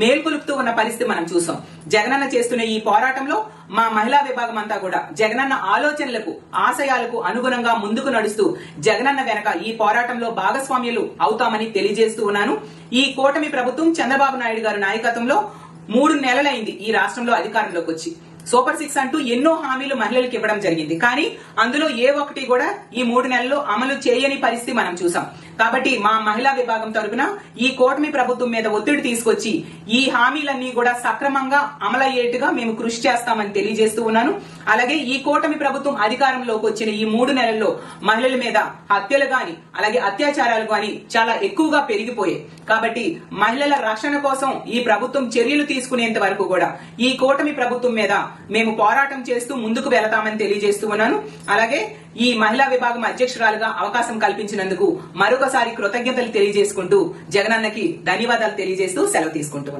మేల్కొలుపుతూ ఉన్న పరిస్థితి మనం చూసాం. జగనన్న చేస్తున్న ఈ పోరాటంలో మా మహిళా విభాగం అంతా కూడా జగనన్న ఆలోచనలకు, ఆశయాలకు అనుగుణంగా ముందుకు నడుస్తూ జగనన్న వెనక ఈ పోరాటంలో భాగస్వామ్యులు అవుతామని తెలియజేస్తూ ఉన్నాను. ఈ కూటమి ప్రభుత్వం చంద్రబాబు నాయుడు గారి నాయకత్వంలో 3 నెలలైంది ఈ రాష్ట్రంలో అధికారంలోకి వచ్చి. సూపర్ 6 అంటూ ఎన్నో హామీలు మహిళలకు ఇవ్వడం జరిగింది. కానీ అందులో ఏ ఒక్కటి కూడా ఈ 3 నెలల్లో అమలు చేయని పరిస్థితి మనం చూసాం. కాబట్టి మా మహిళా విభాగం తరపున ఈ కూటమి ప్రభుత్వం మీద ఒత్తిడి తీసుకొచ్చి ఈ హామీలన్నీ కూడా సక్రమంగా అమలయ్యేట్టుగా మేము కృషి చేస్తామని తెలియజేస్తూ ఉన్నాను. అలాగే ఈ కూటమి ప్రభుత్వం అధికారంలోకి వచ్చిన ఈ 3 నెలల్లో మహిళల మీద హత్యలు గాని, అలాగే అత్యాచారాలు గాని చాలా ఎక్కువగా పెరిగిపోయాయి. కాబట్టి మహిళల రక్షణ కోసం ఈ ప్రభుత్వం చర్యలు తీసుకునేంత వరకు కూడా ఈ కూటమి ప్రభుత్వం మీద మేము పోరాటం చేస్తూ ముందుకు వెళతామని తెలియజేస్తూ ఉన్నాను. అలాగే ఈ మహిళా విభాగం అధ్యక్షురాలుగా అవకాశం కల్పించినందుకు మరొకసారి కృతజ్ఞతలు తెలియజేసుకుంటూ జగనన్నకి ధన్యవాదాలు తెలియజేస్తూ సెలవు తీసుకుంటూ ఉన్నాను.